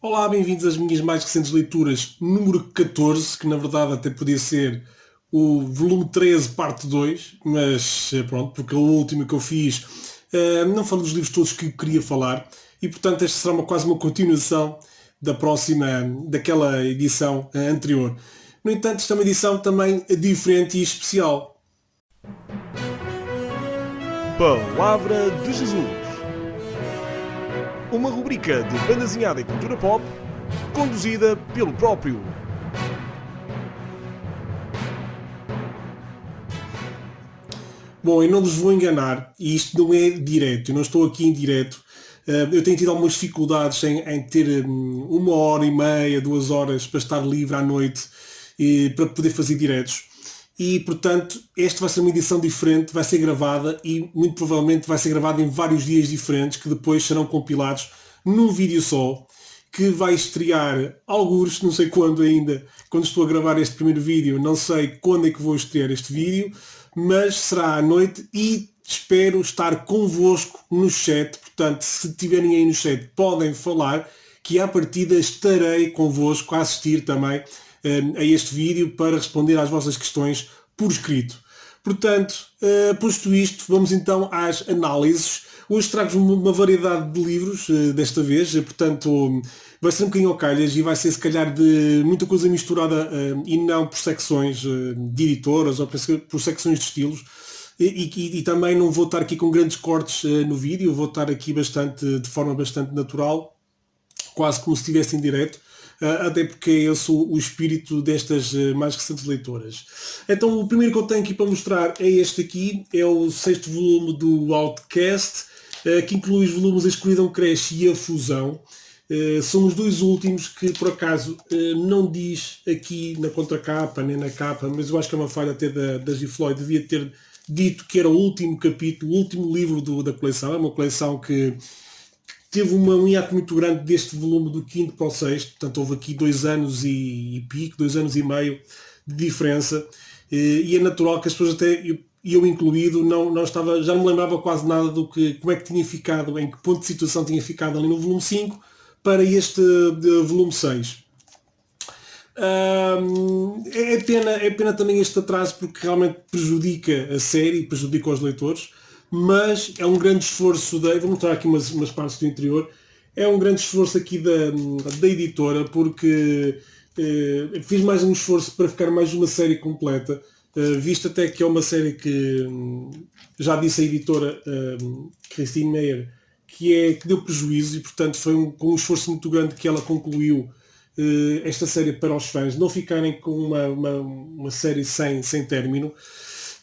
Olá, bem-vindos às minhas mais recentes leituras, número 14, que na verdade até podia ser o volume 13, parte 2, mas pronto, porque a última que eu fiz não falo dos livros todos que queria falar, e portanto esta será quase uma continuação da próxima, daquela edição anterior. No entanto, esta é uma edição também diferente e especial. Palavra de Jesus. Uma rubrica de banda desenhada e cultura pop, conduzida pelo próprio. Bom, eu não vos vou enganar, e isto não é direto, eu não estou aqui em direto. Eu tenho tido algumas dificuldades em ter 1 hora e meia, 2 horas para estar livre à noite e para poder fazer diretos. E, portanto, esta vai ser uma edição diferente, vai ser gravada e muito provavelmente vai ser gravada em vários dias diferentes que depois serão compilados num vídeo só, que vai estrear algures, não sei quando ainda, quando estou a gravar este primeiro vídeo, não sei quando é que vou estrear este vídeo, mas será à noite e espero estar convosco no chat. Portanto, se estiverem aí no chat, podem falar, que à partida estarei convosco a assistir também a este vídeo para responder às vossas questões por escrito. Portanto, posto isto, vamos então às análises. Hoje trago-vos uma variedade de livros, desta vez, portanto vai ser um bocadinho ao calhas e vai ser se calhar de muita coisa misturada e não por secções de editoras ou por secções de estilos. E também não vou estar aqui com grandes cortes no vídeo, vou estar aqui de forma bastante natural, quase como se estivesse em direto. Até porque eu sou o espírito destas mais recentes leitoras. Então o primeiro que eu tenho aqui para mostrar é este aqui, é o 6º volume do Outcast, que inclui os volumes A Escuridão Cresce e A Fusão. São os dois últimos que por acaso não diz aqui na contracapa nem na capa, mas eu acho que é uma falha até da G. Floyd, devia ter dito que era o último capítulo, o último livro da coleção. É uma coleção que teve um hiato muito grande deste volume do 5º para o 6º, portanto houve aqui 2 anos e pico, 2 anos e meio de diferença, e é natural que as pessoas até, eu incluído, não estava, já não me lembrava quase nada como é que tinha ficado, em que ponto de situação tinha ficado ali no volume 5 para este volume 6. É pena também este atraso porque realmente prejudica a série, prejudica os leitores, mas é um grande esforço vou mostrar aqui umas partes do interior, é um grande esforço aqui da editora porque fiz mais um esforço para ficar mais uma série completa, visto até que é uma série que já disse a editora Christine Meyer que deu prejuízo e portanto foi com um esforço muito grande que ela concluiu esta série para os fãs não ficarem com uma série sem término.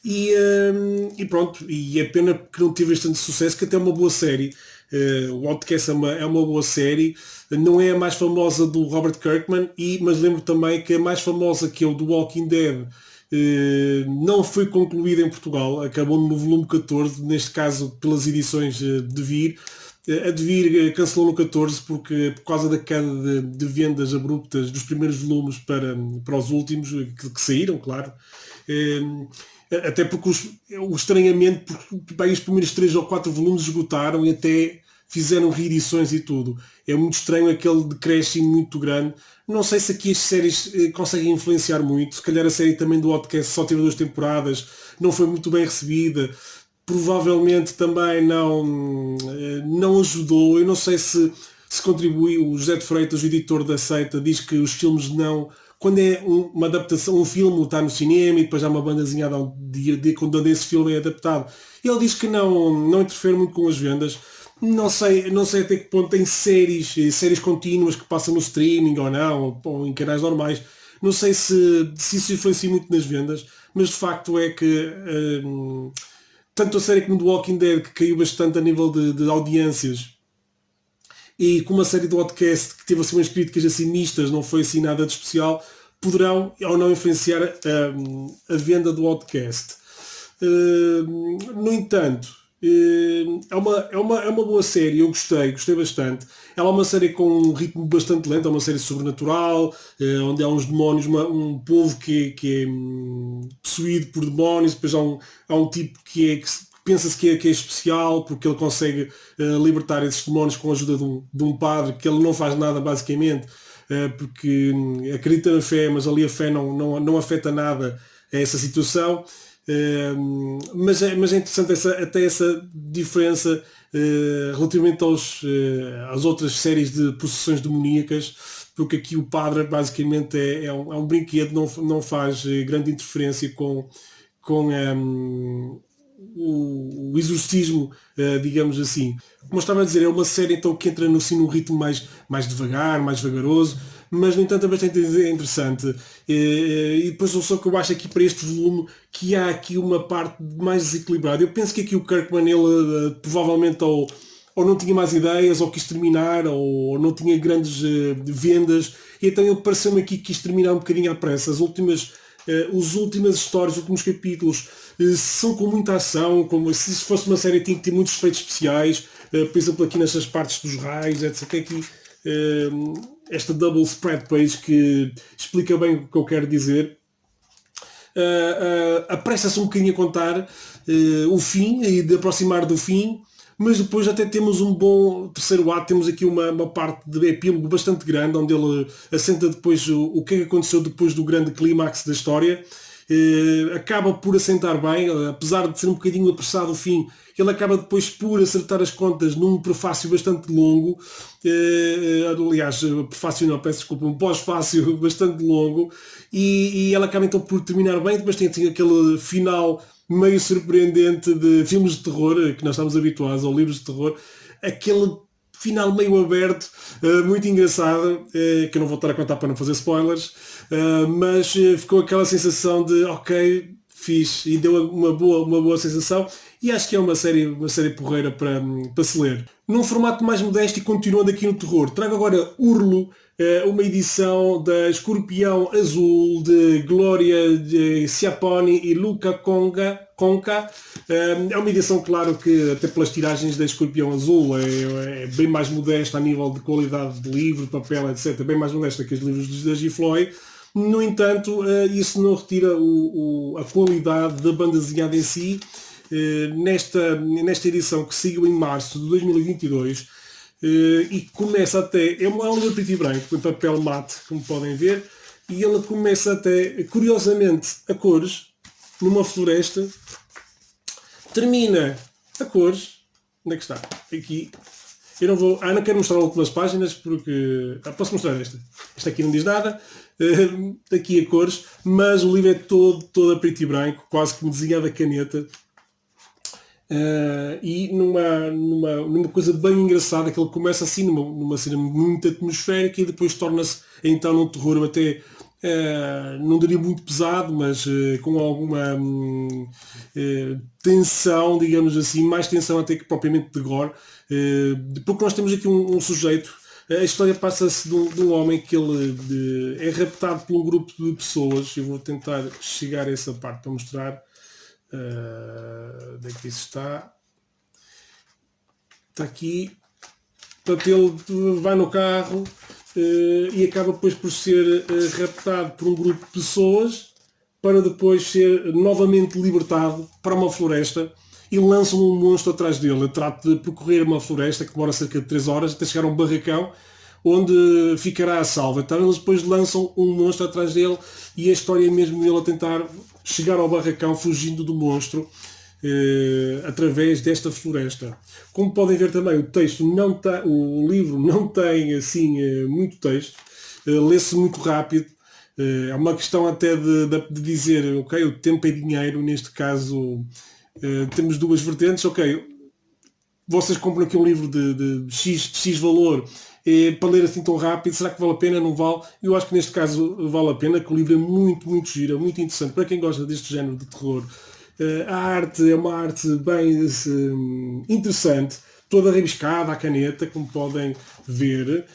E pronto, e é pena que não teve bastante sucesso, que até é uma boa série. O Outcast é uma boa série, não é a mais famosa do Robert Kirkman, mas lembro também que a mais famosa, que é o do Walking Dead, não foi concluída em Portugal, acabou no volume 14, neste caso pelas edições de Vir. A Devir cancelou no 14 por causa da queda de vendas abruptas dos primeiros volumes para os últimos, que saíram, claro. Até porque o estranhamento, porque os primeiros 3 ou 4 volumes esgotaram e até fizeram reedições e tudo. É muito estranho aquele decréscimo muito grande. Não sei se aqui as séries conseguem influenciar muito. Se calhar a série também do Outcast só teve 2 temporadas, não foi muito bem recebida. Provavelmente também não ajudou. Eu não sei se contribuiu. O José de Freitas, o editor da Seita, diz que os filmes não... Quando é uma adaptação, um filme está no cinema e depois há uma banda desenhada quando esse filme é adaptado. Ele diz que não interfere muito com as vendas. Não sei até que ponto tem séries contínuas que passam no streaming ou não, ou em canais normais. Não sei se isso influencia muito nas vendas, mas de facto é que tanto a série como do Walking Dead, que caiu bastante a nível de audiências, e como a série do Outcast, que teve assim umas críticas assim mistas, não foi assim nada de especial, poderão ou não influenciar a venda do Outcast. No entanto, é uma boa série, eu gostei bastante. Ela é uma série com um ritmo bastante lento, é uma série sobrenatural, onde há uns demónios, um povo que é possuído por demónios, depois há um tipo que pensa-se que é especial porque ele consegue libertar esses demónios com a ajuda de um padre, que ele não faz nada basicamente, porque acredita na fé, mas ali a fé não afeta nada a essa situação. Mas é interessante até essa diferença relativamente às outras séries de possessões demoníacas, porque aqui o padre basicamente é um brinquedo, não faz grande interferência com o exorcismo, digamos assim. Como eu estava a dizer, é uma série então que entra assim, num ritmo mais devagar, mais vagaroso, mas no entanto é bastante interessante. E depois só que eu acho aqui para este volume que há aqui uma parte mais desequilibrada. Eu penso que aqui o Kirkman, ele provavelmente ou não tinha mais ideias, ou quis terminar, ou não tinha grandes vendas, e então ele pareceu-me aqui que quis terminar um bocadinho à pressa. As últimas histórias, os últimos capítulos são com muita ação, como se fosse uma série tinha que ter muitos efeitos especiais, por exemplo aqui nestas partes dos raios, etc. Tem aqui esta double spread page que explica bem o que eu quero dizer. Apressa-se um bocadinho a contar o fim e de aproximar do fim, mas depois até temos um bom terceiro ato, temos aqui uma parte de epílogo bastante grande, onde ele assenta depois o que aconteceu depois do grande clímax da história. Acaba por assentar bem, apesar de ser um bocadinho apressado o fim, ele acaba depois por acertar as contas num prefácio bastante longo, aliás, prefácio não, peço desculpa, um pós-fácio bastante longo, e ela acaba então por terminar bem. Depois tem assim, aquele final meio surpreendente de filmes de terror, que nós estamos habituados, ou livros de terror, aquele final meio aberto, muito engraçado, que eu não vou estar a contar para não fazer spoilers, mas ficou aquela sensação de ok, fiz, e deu uma boa sensação, e acho que é uma série porreira para se ler. Num formato mais modesto e continuando aqui no terror, trago agora Urlo, uma edição da Escorpião Azul de Glória Schiapponi e Luca Conca. É uma edição, claro, que até pelas tiragens da Escorpião Azul é bem mais modesta a nível de qualidade de livro, papel, etc. Bem mais modesta que os livros da Gifloy. No entanto, isso não retira a qualidade da banda desenhada em si. Nesta edição que saiu em março de 2022, e começa até, é um livro preto e branco, em papel mate, como podem ver, e ele começa até, curiosamente, a cores, numa floresta, termina a cores, onde é que está? Aqui. Eu não quero mostrar últimas páginas porque... posso mostrar esta. Esta aqui não diz nada. Aqui a cores, mas o livro é todo a preto e branco, quase como desenhado a caneta. E numa coisa bem engraçada, que ele começa assim numa cena muito atmosférica e depois torna-se então num terror até não diria muito pesado, mas com alguma tensão, digamos assim, mais tensão até que propriamente de gore, porque nós temos aqui um sujeito. A história passa-se de um homem que ele é raptado por um grupo de pessoas. Eu vou tentar chegar a essa parte para mostrar. Onde é que isso está? Está aqui. Portanto, ele vai no carro e acaba depois por ser raptado por um grupo de pessoas para depois ser novamente libertado para uma floresta e lançam um monstro atrás dele. Ele trata de percorrer uma floresta que demora cerca de 3 horas até chegar a um barracão onde ficará a salvo. Então eles depois lançam um monstro atrás dele e a história é mesmo ele a tentar chegar ao barracão fugindo do monstro através desta floresta. Como podem ver também, o livro não tem assim muito texto, lê-se muito rápido. É uma questão até de dizer, ok, o tempo é dinheiro, neste caso temos duas vertentes, ok, vocês compram aqui um livro de X valor para ler assim tão rápido, será que vale a pena? Não vale? Eu acho que neste caso vale a pena, que o livro é muito giro, é muito interessante para quem gosta deste género de terror. A arte é uma arte bem interessante, toda rabiscada à caneta, como podem ver,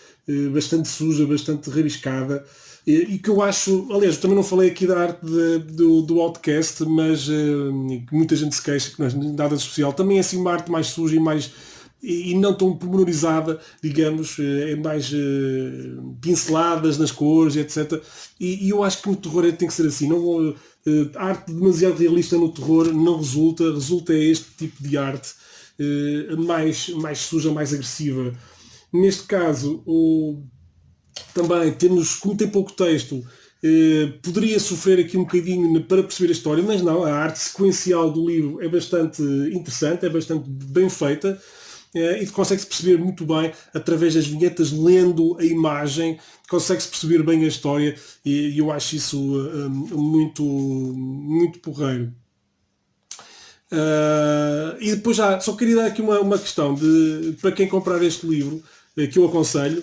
bastante suja, bastante rabiscada, e que eu acho, aliás, eu também não falei aqui da arte do Outcast, mas que muita gente se queixa que não é nada de especial, também é assim uma arte mais suja e não tão pormenorizada, digamos, é mais pinceladas nas cores, etc. E eu acho que no terror tem que ser assim, não A arte demasiado realista no terror não resulta, resulta este tipo de arte mais suja, mais agressiva. Neste caso, também temos, como tem pouco texto, poderia sofrer aqui um bocadinho para perceber a história, mas não, a arte sequencial do livro é bastante interessante, é bastante bem feita, e consegue-se perceber muito bem através das vinhetas, lendo a imagem, consegue-se perceber bem a história, e eu acho isso muito porreiro. E depois só queria dar aqui uma questão para quem comprar este livro, que eu aconselho,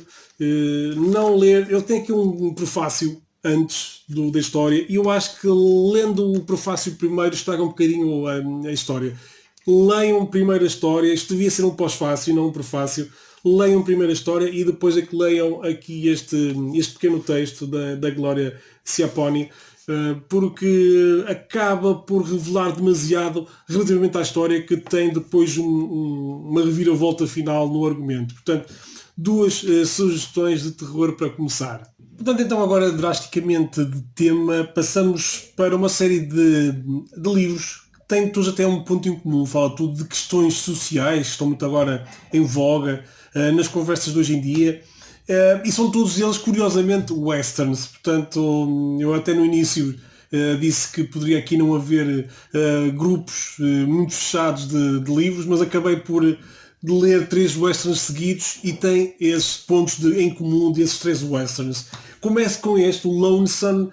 não ler. Ele tem aqui um prefácio antes da história, e eu acho que lendo o prefácio primeiro estraga um bocadinho a história. Leiam primeiro a história, isto devia ser um pós-fácio, não um prefácio. Leiam primeiro a história e depois é que leiam aqui este pequeno texto da Gloria Schiapponi, porque acaba por revelar demasiado relativamente à história, que tem depois uma reviravolta final no argumento. Portanto, duas sugestões de terror para começar. Portanto, então agora drasticamente de tema, passamos para uma série de livros que têm todos até um ponto em comum. Fala tudo de questões sociais, que estão muito agora em voga nas conversas de hoje em dia. E são todos eles, curiosamente, westerns. Portanto, eu até no início disse que poderia aqui não haver grupos muito fechados de livros, mas acabei por ler 3 westerns seguidos e tem esses pontos em comum desses 3 westerns. Começo com este, o Lonesome,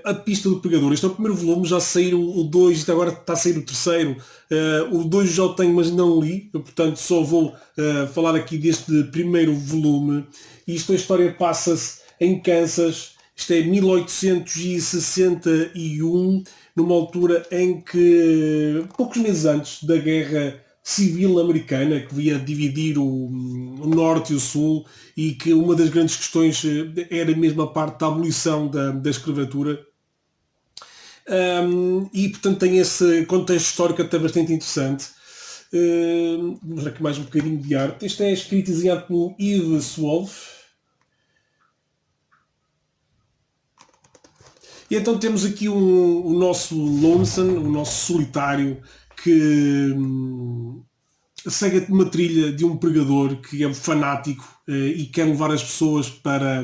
A Pista do Pegador. Este é o primeiro volume, já saiu o 2 e agora está a sair o terceiro. O 2 já o tenho, mas não li, portanto só vou falar aqui deste primeiro volume. Isto, a história passa-se em Kansas. Isto é 1861, numa altura em que, poucos meses antes da Guerra Civil Americana, que via dividir o Norte e o Sul, e que uma das grandes questões era mesmo a parte da abolição da escravatura. E portanto tem esse contexto histórico até bastante interessante. Vamos ver aqui mais um bocadinho de arte. Este é escrito e desenhado pelo Yves Wolf. E então temos aqui o nosso Lonesome, o nosso solitário, que segue uma trilha de um pregador que é fanático e quer levar as pessoas para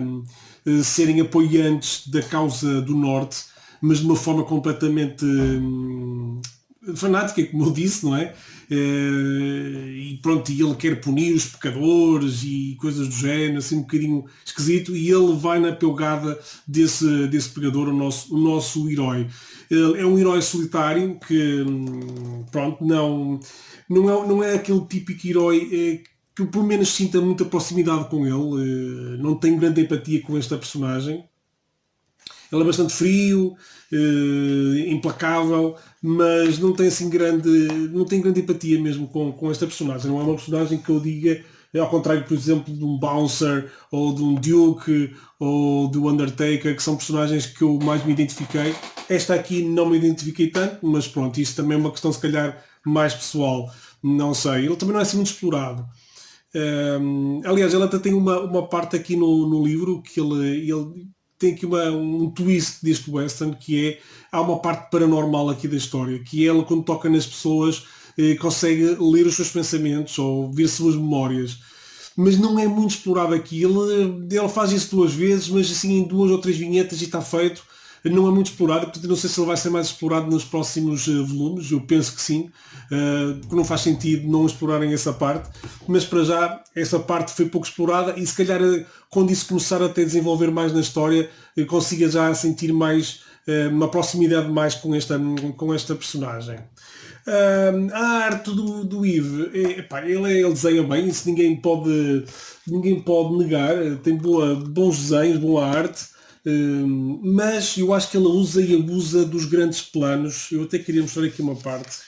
serem apoiantes da causa do Norte, mas de uma forma completamente fanática, como eu disse, não é? E pronto, e ele quer punir os pecadores e coisas do género, assim um bocadinho esquisito, e ele vai na pelgada desse pregador, o nosso herói. Ele é um herói solitário que, pronto, não é aquele típico herói que pelo menos sinta muita proximidade com ele, não tenho grande empatia com esta personagem. Ele é bastante frio, implacável, mas não tem assim grande empatia mesmo com esta personagem. Não é uma personagem que eu diga, ao contrário, por exemplo, de um Bouncer, ou de um Duke, ou do Undertaker, que são personagens que eu mais me identifiquei. Esta aqui não me identifiquei tanto, mas pronto, isso também é uma questão se calhar mais pessoal, não sei. Ele também não é assim muito explorado. Aliás, ele até tem uma parte aqui no livro que ele tem aqui um twist deste western, que há uma parte paranormal aqui da história, que ele, quando toca nas pessoas, consegue ler os seus pensamentos ou ver suas memórias. Mas não é muito explorado aqui. Ele faz isso 2 vezes, mas assim em 2 ou 3 vinhetas e está feito. Não é muito explorado, portanto não sei se ele vai ser mais explorado nos próximos volumes. Eu penso que sim, porque não faz sentido não explorarem essa parte, mas para já essa parte foi pouco explorada, e se calhar quando isso começar a ter desenvolver mais na história, consiga já sentir mais uma proximidade mais com esta personagem. A arte do Yves, ele desenha bem, isso ninguém pode negar, tem bons desenhos, boa arte. Mas eu acho que ela usa e abusa dos grandes planos. Eu até queria mostrar aqui uma parte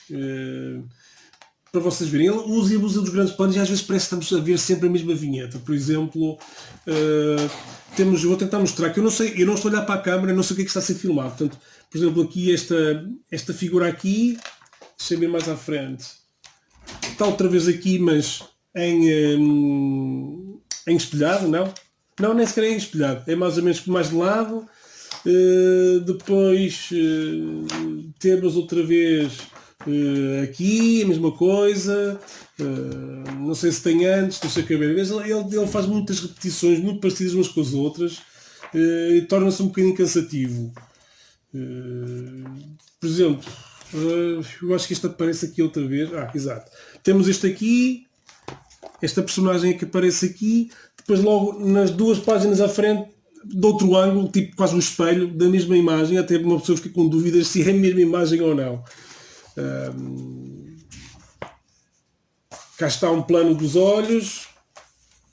para vocês verem. Ela usa e abusa dos grandes planos, e às vezes parece que estamos a ver sempre a mesma vinheta. Por exemplo, eu vou tentar mostrar, que eu não estou a olhar para a câmera, não sei o que é que está a ser filmado. Portanto, por exemplo, aqui esta figura aqui, deixa eu ver mais à frente, está outra vez aqui, mas em espelhado, não, nem sequer é espelhado, é mais ou menos mais de lado, Depois temos outra vez aqui a mesma coisa. Não sei se tem antes, deixa eu ver. Ele faz muitas repetições muito parecidas umas com as outras e torna-se um bocadinho cansativo. Por exemplo, eu acho que este aparece aqui outra vez. Exato. Temos este aqui, esta personagem que aparece aqui, depois logo nas 2 páginas à frente, de outro ângulo, tipo quase um espelho, da mesma imagem, até uma pessoa fica com dúvidas se é a mesma imagem ou não. Cá está um plano dos olhos,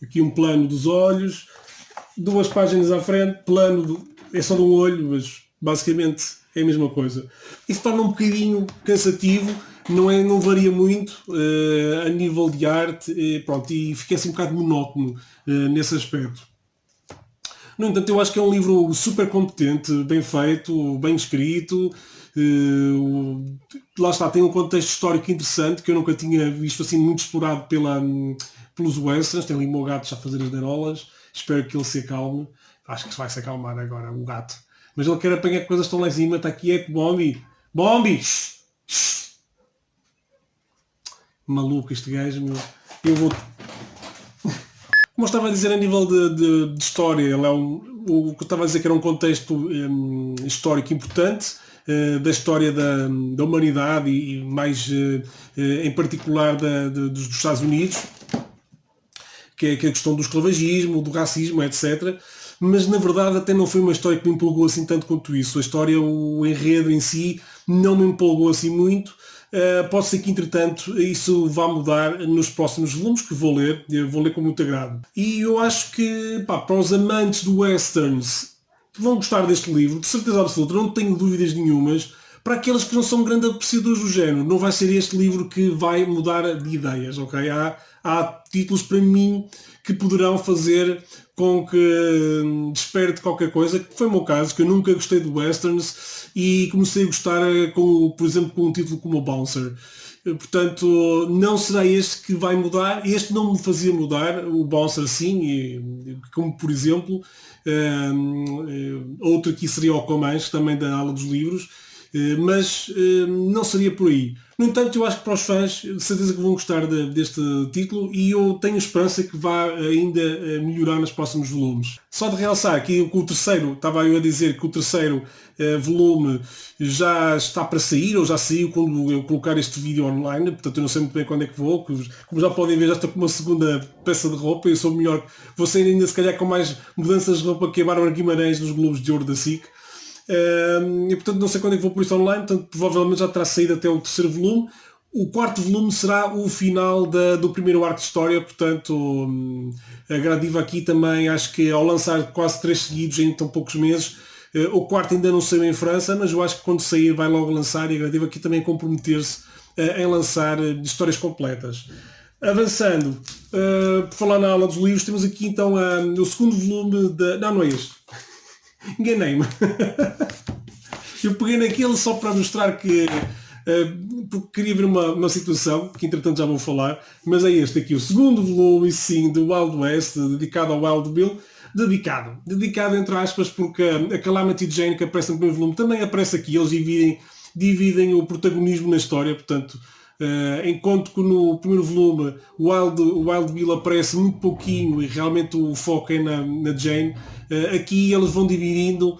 aqui um plano dos olhos, 2 páginas à frente, é só de um olho, mas basicamente é a mesma coisa. Isso torna um bocadinho cansativo, não varia muito a nível de arte, e fica assim um bocado monótono nesse aspecto. No entanto, eu acho que é um livro super competente, bem feito, bem escrito. Lá está, tem um contexto histórico interessante que eu nunca tinha visto assim muito explorado pelos westerns. Tem ali o meu gato já a fazer as neirolas. Espero que ele se acalme. Acho que se vai se acalmar agora, o gato. Mas ele quer apanhar coisas que estão lá em cima. Está quieto, Bombi. Bombi! Maluco este gajo, meu. Eu vou... Como eu estava a dizer, a nível de história, ele o que eu estava a dizer que era um contexto histórico importante da história da humanidade e mais em particular dos Estados Unidos, que é a questão do esclavagismo, do racismo, etc. Mas na verdade até não foi uma história que me empolgou assim tanto quanto isso. A história, o enredo em si, não me empolgou assim muito. Pode ser que, entretanto, isso vá mudar nos próximos volumes que vou ler com muito agrado. E eu acho que, para os amantes do westerns que vão gostar deste livro, de certeza absoluta, não tenho dúvidas nenhumas. Para aqueles que não são grandes apreciadores do género, não vai ser este livro que vai mudar de ideias, ok? Há títulos para mim que poderão fazer com que desperte qualquer coisa, que foi o meu caso, que eu nunca gostei de westerns e comecei a gostar, por exemplo, com um título como o Bouncer. Portanto, não será este que vai mudar. Este não me fazia mudar, o Bouncer sim, como por exemplo, outro aqui seria o Comanche, também da ala dos livros, mas não seria por aí. No entanto, eu acho que para os fãs, de certeza que vão gostar deste título e eu tenho esperança que vá ainda melhorar nos próximos volumes. Só de realçar que o terceiro, estava eu a dizer que o terceiro volume já está para sair, ou já saiu quando eu colocar este vídeo online, portanto eu não sei muito bem quando é que vou, como já podem ver já estou com uma segunda peça de roupa, eu sou melhor, vou sair ainda se calhar com mais mudanças de roupa que a Bárbara Guimarães nos Globos de Ouro da SIC. E portanto não sei quando é que vou por isso online, portanto provavelmente já terá saído até o terceiro volume. O quarto volume será o final do primeiro arco de história, portanto a Gradiva aqui também acho que ao lançar quase 3 seguidos em tão poucos meses, o quarto ainda não saiu em França, mas eu acho que quando sair vai logo lançar e a Gradiva aqui também comprometer-se em lançar histórias completas. Avançando, por falar na aula dos livros, temos aqui então o segundo volume não é este. Enganei-me. Eu peguei naquele só para mostrar que porque queria ver uma situação que entretanto já vou falar, mas é este aqui, o segundo volume sim do Wild West, dedicado ao Wild Bill, dedicado entre aspas, porque a Calamity Jane que aparece no primeiro volume também aparece aqui, eles dividem o protagonismo na história, portanto enquanto que no primeiro volume o Wild Bill aparece muito pouquinho e realmente o foco é na Jane, aqui eles vão dividindo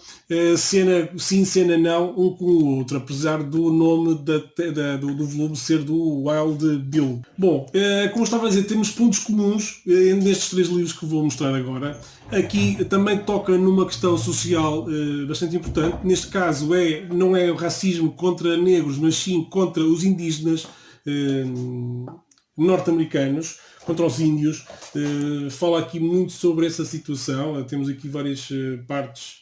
cena sim, cena não, um com o outro, apesar do nome do volume ser do Wild Bill. Bom, como estava a dizer, temos pontos comuns nestes 3 livros que vou mostrar agora. Aqui também toca numa questão social bastante importante. Neste caso não é o racismo contra negros, mas sim contra os indígenas norte-americanos, contra os índios. Fala aqui muito sobre essa situação. Temos aqui várias partes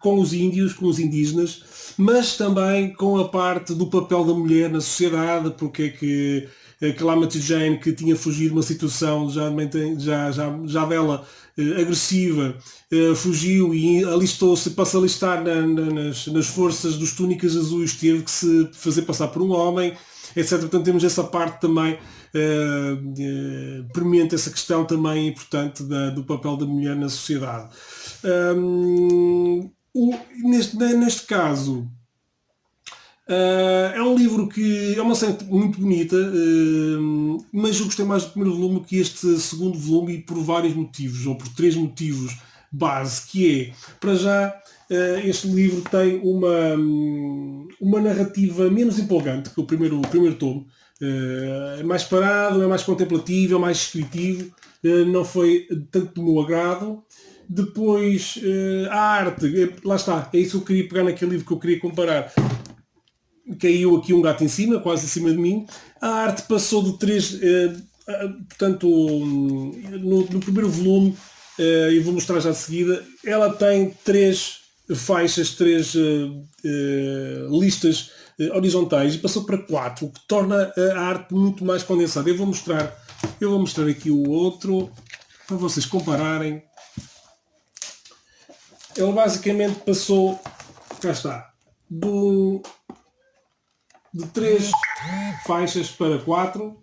com os índios, com os indígenas, mas também com a parte do papel da mulher na sociedade, porque é que a Calamity Jane, que tinha fugido de uma situação já dela agressiva, fugiu e alistou-se, para se alistar nas forças dos túnicas azuis, teve que se fazer passar por um homem, etc. Portanto, temos essa parte também premente, essa questão também importante do papel da mulher na sociedade. Neste caso, é um livro que é uma série muito bonita, mas eu gostei mais do primeiro volume que este segundo volume, e por vários motivos, ou por 3 motivos base, que é, para já, este livro tem uma narrativa menos empolgante que o primeiro tomo. É mais parado, é mais contemplativo, é mais descritivo, não foi tanto do meu agrado. Depois, a arte, lá está, é isso que eu queria pegar naquele livro que eu queria comparar. Caiu aqui um gato em cima, quase em cima de mim. A arte passou de 3, portanto, no primeiro volume, e vou mostrar já de seguida, ela tem 3 faixas, 3 listas horizontais, e passou para 4, o que torna a arte muito mais condensada. Eu vou mostrar aqui o outro, para vocês compararem. Ele basicamente passou, cá está, de 3 faixas para 4,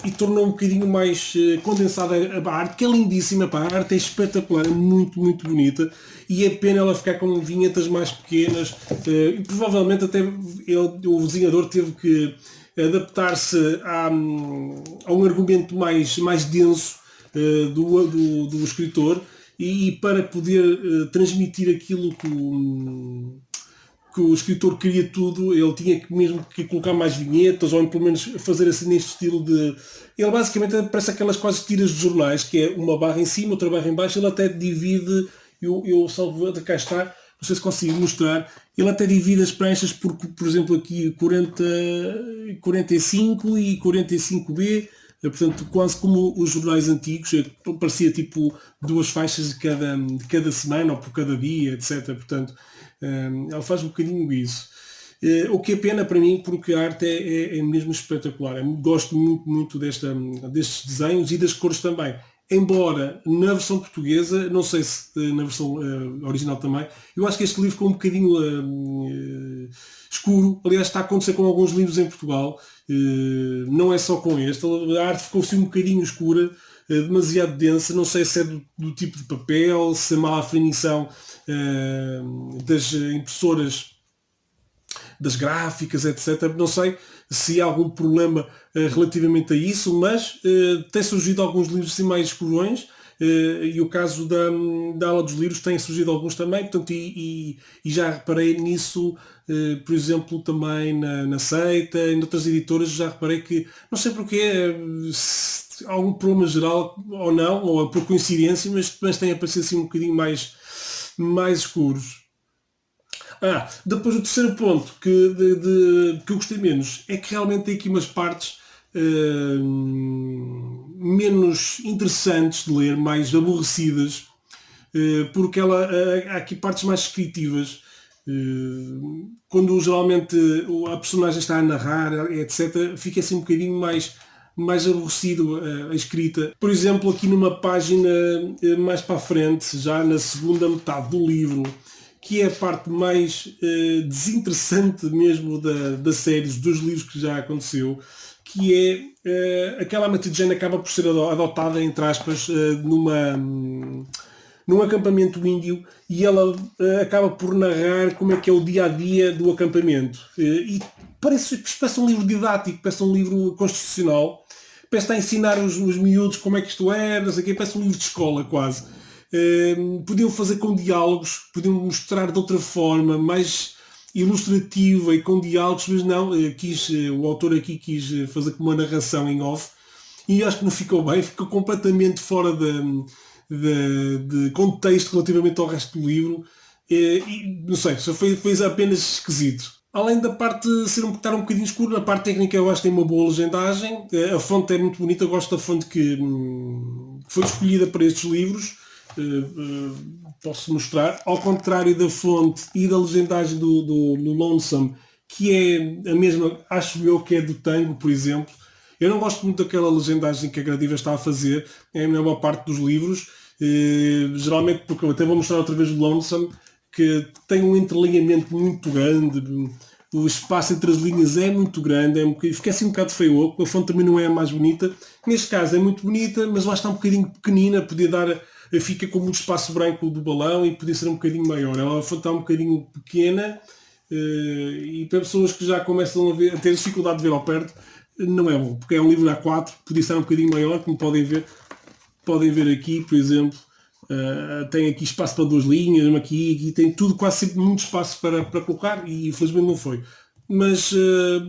e tornou um bocadinho mais condensada a arte, que é lindíssima. A arte é espetacular, é muito, muito bonita, e é pena ela ficar com vinhetas mais pequenas, e provavelmente até o desenhador teve que adaptar-se a um argumento mais denso do escritor, e para poder transmitir aquilo que o escritor queria tudo, ele tinha mesmo que colocar mais vinhetas, ou pelo menos fazer assim neste estilo de... Ele basicamente parece aquelas quase tiras de jornais, que é uma barra em cima, outra barra em baixo. Ele até divide, eu salvo, cá está, não sei se consigo mostrar, ele até divide as pranchas por exemplo, aqui 45 e 45B, portanto, quase como os jornais antigos, parecia tipo 2 faixas de cada semana, ou por cada dia, etc. Portanto, ela faz um bocadinho isso. O que é pena para mim, porque a arte é mesmo espetacular. Eu gosto muito, muito destes desenhos e das cores também. Embora na versão portuguesa, não sei se na versão original também, eu acho que este livro ficou um bocadinho escuro. Aliás, está a acontecer com alguns livros em Portugal, não é só com este. A arte ficou assim um bocadinho escura, demasiado densa. Não sei se é do tipo de papel, se é má afinição das impressoras, das gráficas, etc. Não sei se há algum problema relativamente a isso, mas tem surgido alguns livros assim mais escurões, e o caso da Ala dos Livros tem surgido alguns também, portanto, e já reparei nisso, por exemplo, também na Seita, em outras editoras, já reparei que, não sei porquê, se há algum problema geral ou não, ou é por coincidência, mas tem aparecido assim um bocadinho mais escuros. Depois o terceiro ponto que eu gostei menos é que realmente tem aqui umas partes menos interessantes de ler, mais aborrecidas, porque há aqui partes mais descritivas. Quando geralmente a personagem está a narrar, etc., fica assim um bocadinho mais aborrecido a escrita. Por exemplo, aqui numa página mais para a frente, já na segunda metade do livro, que é a parte mais desinteressante mesmo da série, dos 2 livros que já aconteceu, que é aquela Amatha Jane acaba por ser adotada, entre aspas, num acampamento índio, e ela acaba por narrar como é que é o dia-a-dia do acampamento. E parece um livro didático, parece um livro constitucional, parece estar a ensinar os miúdos como é que isto é, não sei o quê, parece um livro de escola quase. Podiam fazer com diálogos, podiam mostrar de outra forma, mais ilustrativa e com diálogos, mas não, o autor aqui quis fazer com uma narração em off, e acho que não ficou bem, ficou completamente fora de contexto relativamente ao resto do livro, e não sei, só foi apenas esquisito. Além da parte de estar um bocadinho escuro, na parte técnica eu acho que tem uma boa legendagem, a fonte é muito bonita, eu gosto da fonte que foi escolhida para estes livros. Posso mostrar, ao contrário da fonte e da legendagem do Lonesome, que é a mesma, acho eu, que é do Tango, por exemplo. Eu não gosto muito daquela legendagem que a Gradiva está a fazer em uma parte dos livros, geralmente, porque eu até vou mostrar outra vez o Lonesome, que tem um entrelinhamento muito grande, o espaço entre as linhas é muito grande, fica assim um bocado feio, a fonte também não é a mais bonita. Neste caso é muito bonita, mas lá está um bocadinho pequenina, podia dar, fica com muito espaço branco do balão e podia ser um bocadinho maior. A fonte está um bocadinho pequena e para pessoas que já começam a ter dificuldade de ver ao perto, não é bom, porque é um livro A4, podia ser um bocadinho maior, como podem ver aqui, por exemplo. Tem aqui espaço para 2 linhas, aqui tem tudo, quase sempre muito espaço para colocar e infelizmente não foi. Mas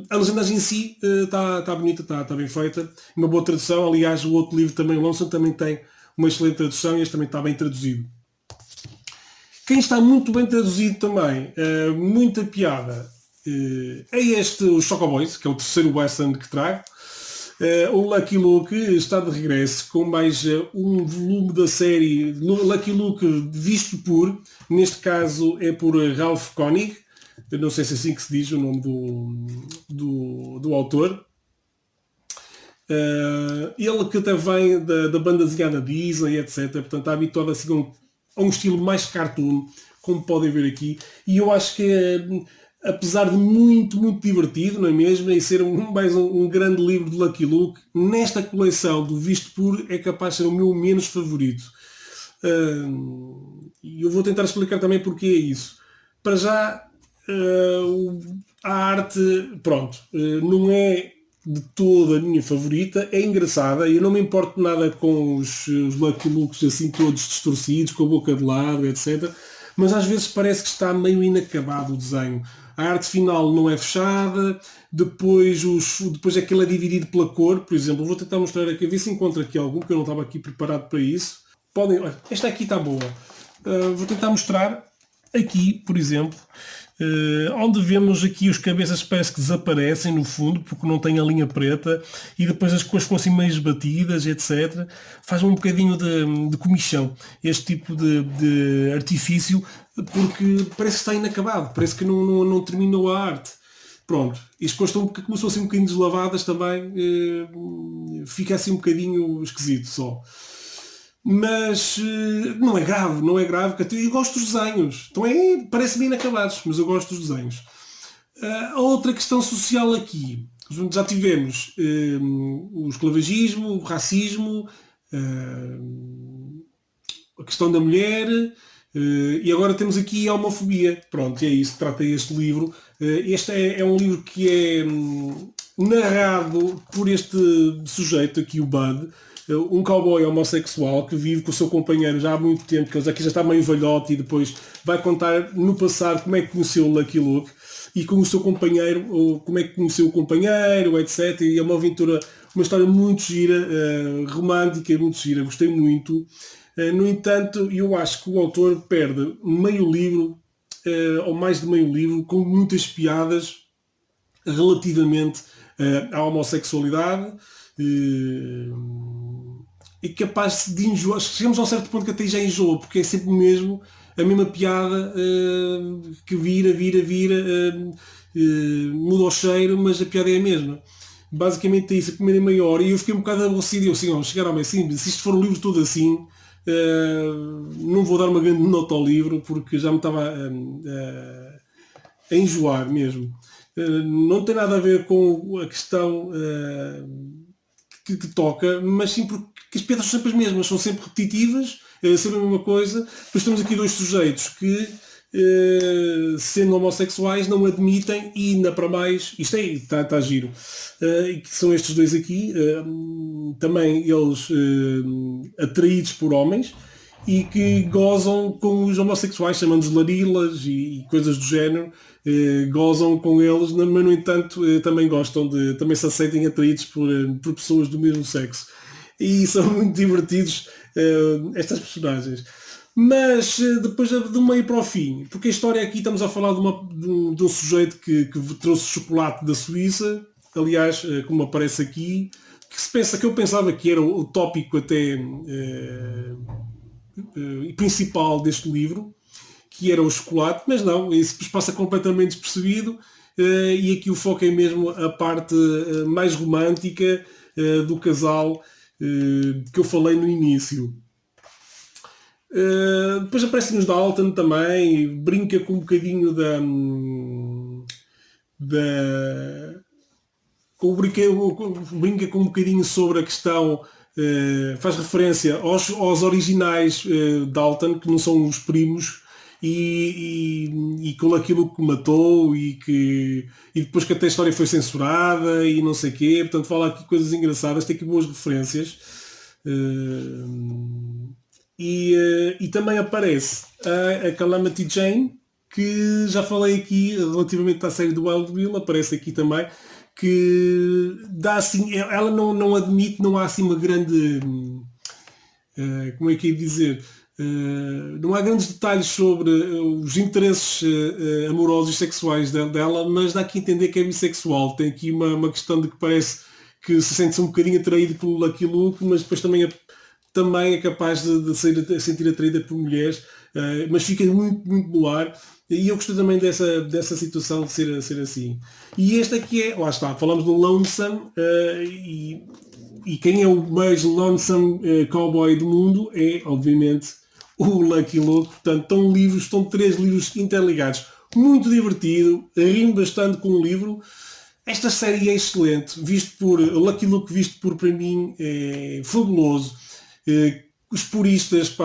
a legendagem em si está bonita, está bem feita, uma boa tradução. Aliás, o outro livro também, o Lonesome, também tem uma excelente tradução e este também está bem traduzido. Quem está muito bem traduzido também, muita piada, é este, o Choco Boys, que é o terceiro western que trago. O Lucky Luke está de regresso com mais um volume da série Lucky Luke visto por, neste caso é por Ralph Koenig, eu não sei se é assim que se diz o nome do autor. Ele que até vem da banda desenhada Disney, etc. Portanto está habituado assim a um estilo mais cartoon, como podem ver aqui, e eu acho que apesar de muito, muito divertido, não é mesmo? E ser mais um grande livro de Lucky Luke, nesta coleção do Visto Puro é capaz de ser o meu menos favorito. E eu vou tentar explicar também porque é isso. Para já, a arte, pronto, não é de toda a minha favorita, é engraçada, eu não me importo nada com os Lucky Lukes assim todos distorcidos, com a boca de lado, etc. Mas às vezes parece que está meio inacabado o desenho. A arte final não é fechada, depois aquilo é dividido pela cor, por exemplo, vou tentar mostrar aqui, ver se encontro aqui algum, que eu não estava aqui preparado para isso. Olha, esta aqui está boa. Vou tentar mostrar aqui, por exemplo, onde vemos aqui os cabeças parece que desaparecem no fundo, porque não tem a linha preta, e depois as cores ficam assim meio esbatidas, etc. Faz um bocadinho de comichão este tipo de artifício, porque parece que está inacabado, parece que não terminou a arte. Pronto, as cores estão, começou assim um bocadinho deslavadas também, fica assim um bocadinho esquisito só. Mas não é grave, porque eu gosto dos desenhos. Então parece bem inacabados, mas eu gosto dos desenhos. A outra questão social aqui, já tivemos o esclavagismo, o racismo, a questão da mulher, e agora temos aqui a homofobia. Pronto, é isso que trata este livro. Este é um livro que é narrado por este sujeito aqui, o Bud, um cowboy homossexual que vive com o seu companheiro já há muito tempo, que ele aqui já está meio velhote, e depois vai contar no passado como é que conheceu o Lucky Luke e com o seu companheiro, ou como é que conheceu o companheiro, etc. E é uma aventura, uma história muito gira, romântica, muito gira, gostei muito. No entanto, eu acho que o autor perde meio livro, ou mais de meio livro, com muitas piadas relativamente à homossexualidade, e capaz de enjoar. Chegamos a um certo ponto que até já enjoa, porque é sempre mesmo a mesma piada, que vira, muda o cheiro, mas a piada é a mesma. Basicamente é isso, a primeira meia hora, e eu fiquei um bocado aborrecido, assim, chegar ao meio assim, se isto for um livro todo assim, não vou dar uma grande nota ao livro, porque já me estava a enjoar mesmo. Não tem nada a ver com a questão que toca, mas sim porque as piadas são sempre as mesmas, são sempre repetitivas, é sempre a mesma coisa. Depois temos aqui dois sujeitos que, sendo homossexuais, não admitem, e ainda para mais, isto está giro, que são estes dois aqui, também eles atraídos por homens, e que gozam com os homossexuais, chamando-os larilas e coisas do género, gozam com eles, mas no entanto também gostam também se aceitem atraídos por pessoas do mesmo sexo. E são muito divertidos estas personagens. Mas depois do meio para o fim, porque a história aqui estamos a falar de um sujeito que trouxe chocolate da Suíça, aliás, como aparece aqui, que se pensa, que eu pensava que era o tópico até principal deste livro, que era o chocolate, mas não, isso passa completamente despercebido, e aqui o foco é mesmo a parte mais romântica do casal, que eu falei no início. Depois aparece-nos Dalton também, brinca com um bocadinho da brinca com um bocadinho sobre a questão, faz referência aos originais Dalton, que não são os primos, e com aquilo que matou e depois que até a história foi censurada e não sei o quê, portanto fala aqui coisas engraçadas, tem aqui boas referências. E também aparece a Calamity Jane, que já falei aqui relativamente à série do Wild Bill, aparece aqui também, que dá assim, ela não admite, não há assim uma grande, como é que é dizer, não há grandes detalhes sobre os interesses amorosos e sexuais dela, mas dá aqui a entender que é bissexual. Tem aqui uma questão de que parece que se sente-se um bocadinho atraído pelo Lucky Luke, mas depois também é capaz de sentir atraída por mulheres, mas fica muito, muito no ar. E eu gostei também dessa situação de ser assim. E este aqui lá está, falamos do Lonesome, e quem é o mais lonesome cowboy do mundo é, obviamente, o Lucky Luke. Portanto, estão 3 livros interligados. Muito divertido, rimo bastante com o livro. Esta série é excelente, o Lucky Luke visto por, para mim, é fabuloso. Os puristas,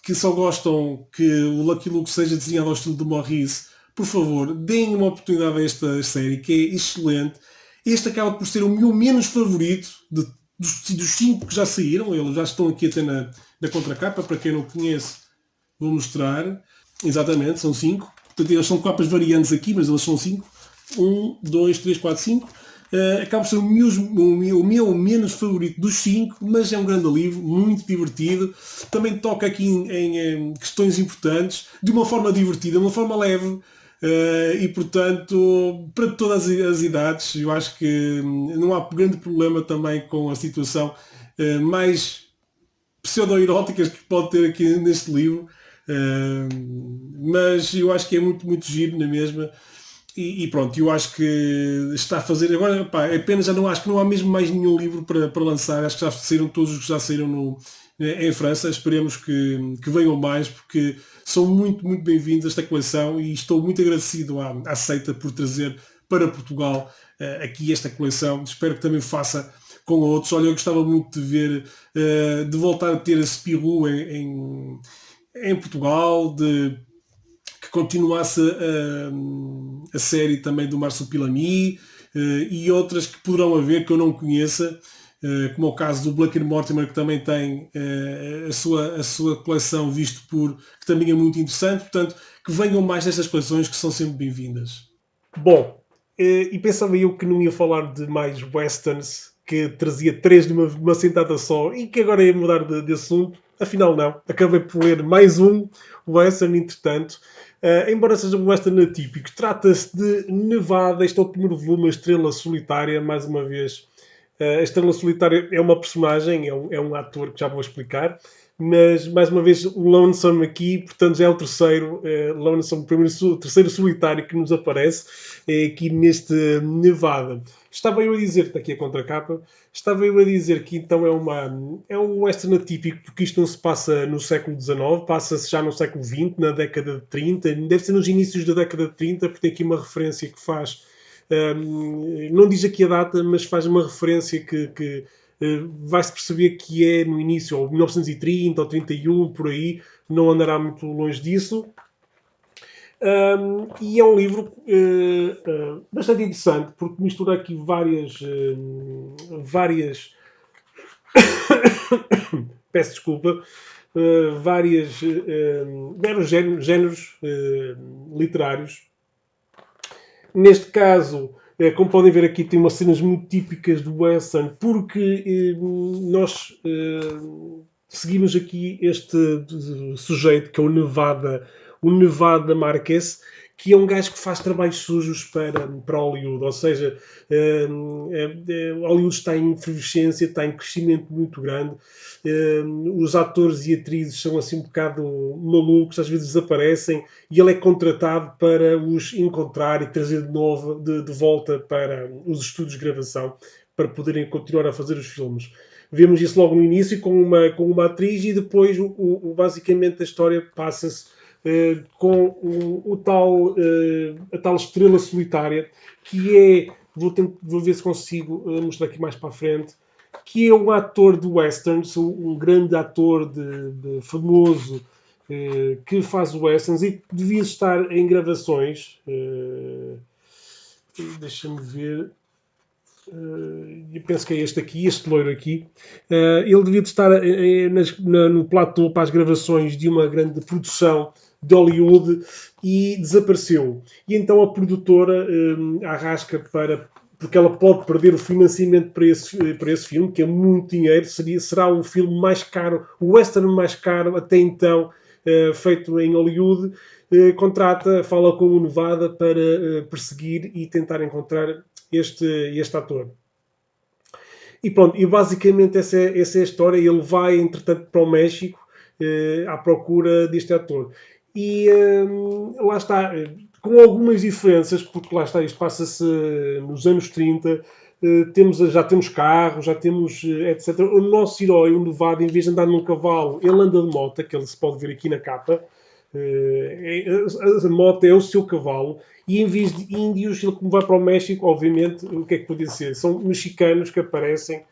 que só gostam que o Lucky Luke seja desenhado ao estilo de Morris, por favor, deem uma oportunidade a esta série, que é excelente. Este acaba por ser o meu menos favorito dos 5 que já saíram. Eles já estão aqui até na contracapa, para quem não conhece, vou mostrar. Exatamente, são 5. Portanto, eles são capas variantes aqui, mas eles são 5. 1, 2, 3, 4, 5. Acaba por ser o meu menos favorito dos 5, mas é um grande livro, muito divertido. Também toca aqui em questões importantes, de uma forma divertida, de uma forma leve, e portanto, para todas as idades. Eu acho que não há grande problema também com a situação mais pseudo-eróticas que pode ter aqui neste livro, mas eu acho que é muito, muito giro na mesma. E pronto, eu acho que está a fazer agora, é pena, acho que não há mesmo mais nenhum livro para lançar. Acho que já saíram todos os que já saíram em França. Esperemos que venham mais, porque são muito, muito bem-vindos a esta coleção, e estou muito agradecido à Seita por trazer para Portugal aqui esta coleção. Espero que também faça com outros. Olha, eu gostava muito de ver, de voltar a ter a Spirou em Portugal, que continuasse a série também do Marsupilami, e outras que poderão haver que eu não conheça, como é o caso do Black and Mortimer, que também tem a sua coleção que também é muito interessante. Portanto, que venham mais destas coleções, que são sempre bem-vindas. Bom, e pensava eu que não ia falar de mais westerns, que trazia 3 de uma sentada só, e que agora ia mudar de assunto. Afinal não, acabei por ler mais um western, entretanto. Embora seja um western atípico, trata-se de Nevada. Este é o primeiro volume, A Estrela Solitária. Mais uma vez, a Estrela Solitária é uma personagem, é um ator que já vou explicar, mas mais uma vez o Lonesome aqui, portanto já é o terceiro Lonesome, terceiro solitário que nos aparece aqui neste Nevada. Estava eu a dizer, está aqui a contracapa, estava eu a dizer que então é um western atípico, porque isto não se passa no século XIX, passa-se já no século XX, na década de 30, deve ser nos inícios da década de 30, porque tem aqui uma referência que faz, não diz aqui a data, mas faz uma referência que vai-se perceber que é no início, ou 1930 ou 31, por aí, não andará muito longe disso. E é um livro bastante interessante, porque mistura aqui várias peço desculpa, vários géneros literários. Neste caso, como podem ver aqui, tem umas cenas muito típicas do western, porque nós seguimos aqui este sujeito que é o Nevada Marquez, que é um gajo que faz trabalhos sujos para Hollywood. Ou seja, Hollywood está em efervescência, está em crescimento muito grande. Os atores e atrizes são assim um bocado malucos, às vezes desaparecem, e ele é contratado para os encontrar e trazer de volta para os estúdios de gravação, para poderem continuar a fazer os filmes. Vemos isso logo no início com uma atriz, e depois basicamente a história passa-se com a tal estrela solitária, que é, vou ver se consigo mostrar aqui mais para a frente, que é um ator de westerns, um grande ator famoso que faz westerns e que devia estar em gravações. Deixa-me ver. Eu penso que é este aqui, este loiro aqui. Ele devia estar no platô para as gravações de uma grande produção de Hollywood e desapareceu. E então a produtora arrasca porque ela pode perder o financiamento para esse filme, que é muito dinheiro, será o filme mais caro, o western mais caro até então feito em Hollywood. Fala com o Nevada para perseguir e tentar encontrar este ator. E pronto, e basicamente essa é a história. Ele vai, entretanto, para o México à procura deste ator. E lá está, com algumas diferenças, porque lá está, isto passa-se nos anos 30, já temos carros, já temos etc. O nosso herói, o Nevada, em vez de andar num cavalo, ele anda de moto, que ele se pode ver aqui na capa. A moto é o seu cavalo, e em vez de índios, ele, como vai para o México, obviamente, o que é que podia ser? São mexicanos que aparecem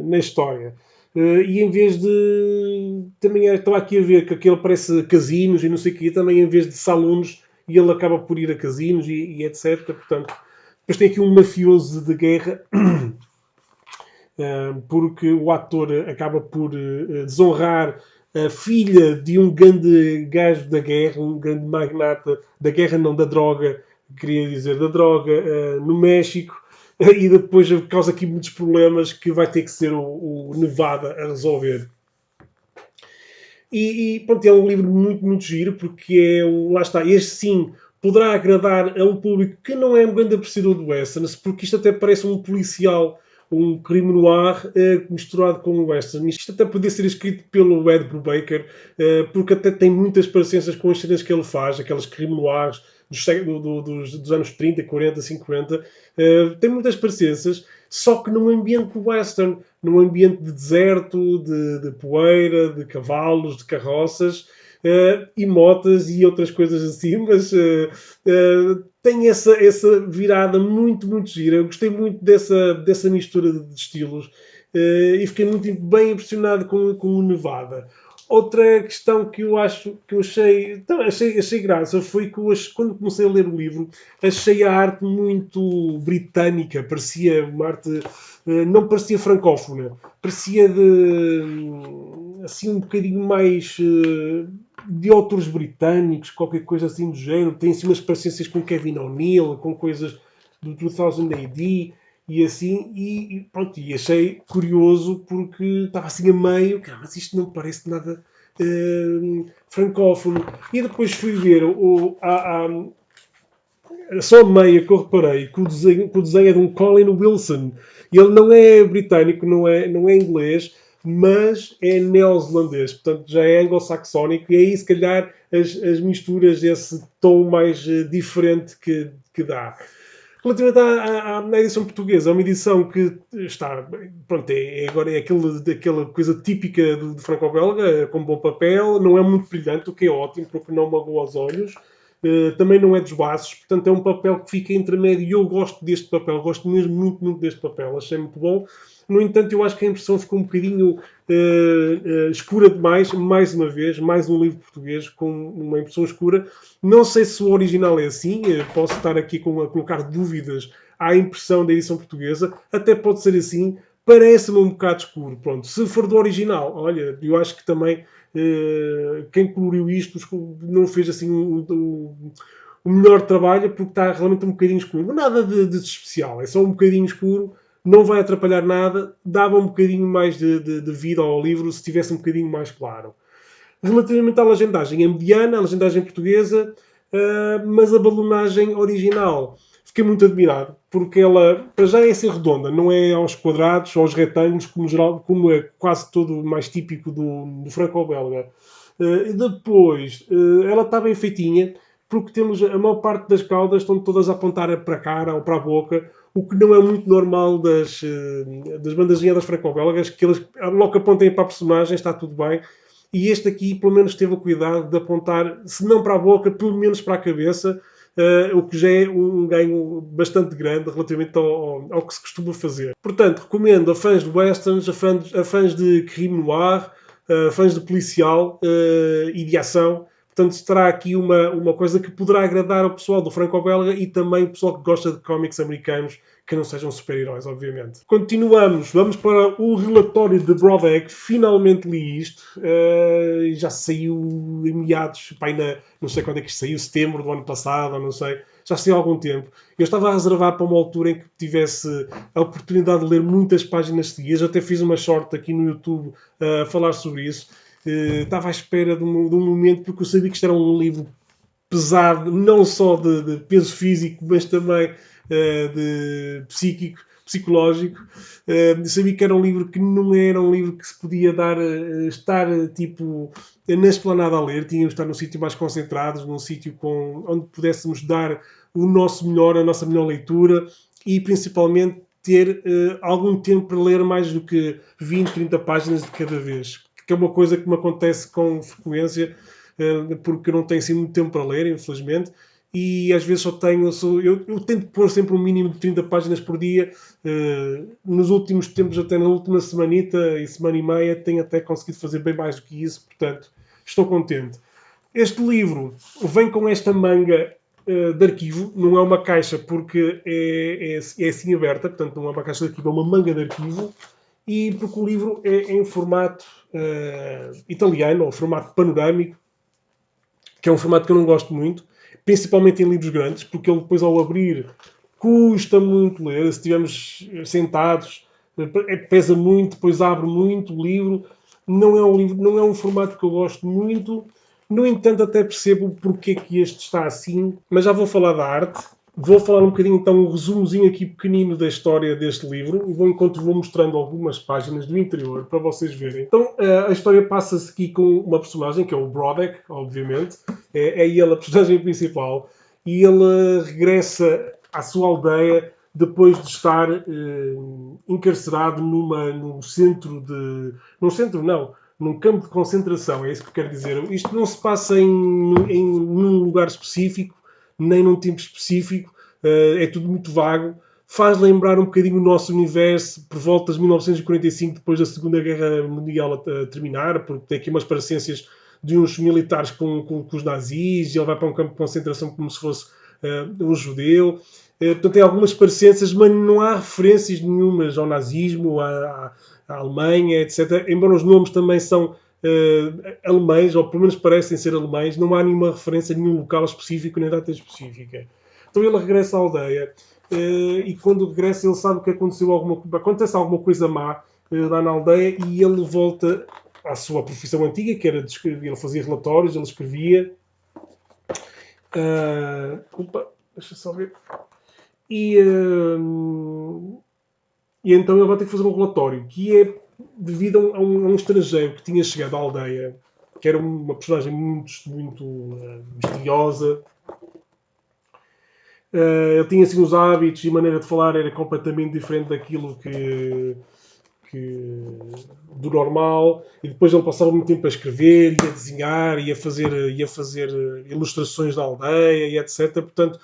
na história. E em vez de. Também estava aqui a ver que aquele parece casinos e não sei o quê, também em vez de saloons, e ele acaba por ir a casinos e etc. Portanto, depois tem aqui um mafioso de guerra, porque o ator acaba por desonrar a filha de um grande gajo da guerra, um grande magnata da guerra, não da droga, queria dizer, da droga, no México, e depois causa aqui muitos problemas que vai ter que ser o Nevada a resolver. E pronto, é um livro muito, muito giro, porque lá está, este sim poderá agradar a um público que não é um grande apreciador do westerns, porque isto até parece um policial, um crime noir misturado com um western. Isto até podia ser escrito pelo Ed Brubaker, porque até tem muitas parecenças com as cenas que ele faz, aquelas crime noirs dos anos 30, 40, 50. Tem muitas parecenças, só que num ambiente western, num ambiente de deserto, de poeira, de cavalos, de carroças, e motas e outras coisas assim, mas tem essa virada muito, muito gira. Eu gostei muito dessa mistura de estilos e fiquei muito bem impressionado com o Nevada. Outra questão que eu achei graça foi que quando comecei a ler o livro, achei a arte muito britânica, parecia uma arte, não parecia francófona, parecia assim um bocadinho mais de autores britânicos, qualquer coisa assim do género. Tem assim umas parecências com Kevin O'Neill, com coisas do 2000 AD e assim, e pronto, e achei curioso porque estava assim a meio, mas isto não parece nada francófono. E depois fui ver só a meia que eu reparei que o desenho é de um Colin Wilson. Ele não é britânico, não é inglês, mas é neozelandês, portanto já é anglo-saxónico, e aí se calhar as misturas, esse tom mais diferente que dá. Relativamente à edição portuguesa, é uma edição que está, pronto, agora é aquela coisa típica do franco-belga, com bom papel, não é muito brilhante, o que é ótimo, porque não magoa os olhos. Também não é dos baços, portanto é um papel que fica intermédio, e eu gosto deste papel, gosto mesmo muito, muito deste papel, achei muito bom. No entanto, eu acho que a impressão ficou um bocadinho escura demais, mais uma vez, mais um livro português com uma impressão escura. Não sei se o original é assim, posso estar aqui a colocar dúvidas à impressão da edição portuguesa, até pode ser assim, parece-me um bocado escuro. Pronto, se for do original, olha, eu acho que também quem coloriu isto não fez assim o melhor trabalho, porque está realmente um bocadinho escuro. Nada de especial, é só um bocadinho escuro, não vai atrapalhar nada, dava um bocadinho mais de vida ao livro se estivesse um bocadinho mais claro. Relativamente à legendagem, é mediana, a legendagem portuguesa, mas a balonagem original, fiquei muito admirado, porque ela, para já, é assim redonda, não é aos quadrados, aos retângulos, como é quase todo mais típico do franco-belga. E depois, ela está bem feitinha, porque temos a maior parte das caudas estão todas a apontar para a cara ou para a boca, o que não é muito normal das bandas desenhadas franco-belgas, que eles logo apontem para a personagem, está tudo bem. e este aqui pelo menos teve o cuidado de apontar, se não para a boca, pelo menos para a cabeça, o que já é um ganho bastante grande relativamente ao que se costuma fazer. Portanto, recomendo a fãs de westerns, a fãs de crime noir, a fãs de policial e de ação. Portanto, terá aqui uma coisa que poderá agradar ao pessoal do franco-belga e também o pessoal que gosta de cómics americanos que não sejam super-heróis, obviamente. Continuamos. Vamos para o relatório de Brodeck. Finalmente li isto. Já saiu em meados, não sei quando é que isto saiu, setembro do ano passado, ou não sei. Já saiu há algum tempo. Eu estava a reservar para uma altura em que tivesse a oportunidade de ler muitas páginas seguidas. Até fiz uma short aqui no YouTube a falar sobre isso. Estava à espera de um momento, porque eu sabia que isto era um livro pesado, não só de peso físico, mas também de psicológico. Sabia que era um livro que não era um livro que se podia estar tipo na esplanada a ler. Tínhamos de estar num sítio mais concentrados, num sítio onde pudéssemos dar o nosso melhor, a nossa melhor leitura e principalmente ter algum tempo para ler mais do que 20, 30 páginas de cada vez. Que é uma coisa que me acontece com frequência, porque eu não tenho assim muito tempo para ler, infelizmente, e às vezes só tenho... Eu tento pôr sempre um mínimo de 30 páginas por dia. Nos últimos tempos, até na última semanita e semana e meia, tenho até conseguido fazer bem mais do que isso, portanto, estou contente. Este livro vem com esta manga de arquivo, não é uma caixa porque é assim aberta, portanto não é uma caixa de arquivo, é uma manga de arquivo, e porque o livro é em formato italiano, ou formato panorâmico, que é um formato que eu não gosto muito, principalmente em livros grandes, porque ele depois ao abrir custa muito ler, se estivermos sentados pesa muito, depois abre muito o livro, não é um formato que eu gosto muito. No entanto, até percebo porque é que este está assim, mas já vou falar da arte. Vou falar um bocadinho, então, um resumozinho aqui pequenino da história deste livro, enquanto vou mostrando algumas páginas do interior, para vocês verem. Então, a história passa-se aqui com uma personagem, que é o Brodeck, obviamente. É ele a personagem principal. E ele regressa à sua aldeia depois de estar encarcerado num campo de concentração, é isso que eu quero dizer. Isto não se passa num lugar específico, nem num tempo específico, é tudo muito vago. Faz lembrar um bocadinho o nosso universo por volta de 1945, depois da Segunda Guerra Mundial a terminar, porque tem aqui umas parecências de uns militares com os nazis, e ele vai para um campo de concentração como se fosse um judeu. Portanto, tem algumas parecências, mas não há referências nenhumas ao nazismo, à Alemanha, etc. Embora os nomes também são alemães, ou pelo menos parecem ser alemães, não há nenhuma referência a nenhum local específico, nem data específica. Então ele regressa à aldeia, e quando regressa ele sabe que acontece alguma coisa má lá na aldeia, e ele volta à sua profissão antiga, que era de escrever. Ele fazia relatórios, ele escrevia. Deixa eu só ver. E então ele vai ter que fazer um relatório, que é devido a um estrangeiro que tinha chegado à aldeia, que era uma personagem muito misteriosa. Ele tinha assim os hábitos e a maneira de falar era completamente diferente daquilo do normal, e depois ele passava muito tempo a escrever, e a desenhar, e a fazer ilustrações da aldeia, e etc. Portanto,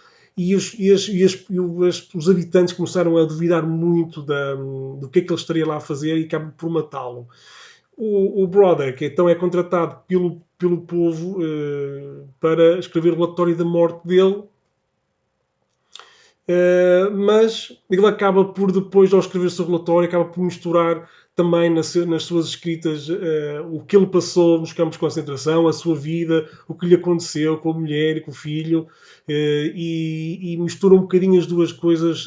os habitantes começaram a duvidar muito do que é que ele estaria lá a fazer, e acabam por matá-lo. O Brodeck então é contratado pelo povo para escrever o relatório da morte dele. Mas ele acaba por, depois de escrever o seu relatório, acaba por misturar também nas suas escritas o que ele passou nos campos de concentração, a sua vida, o que lhe aconteceu com a mulher e com o filho, e mistura um bocadinho as duas coisas,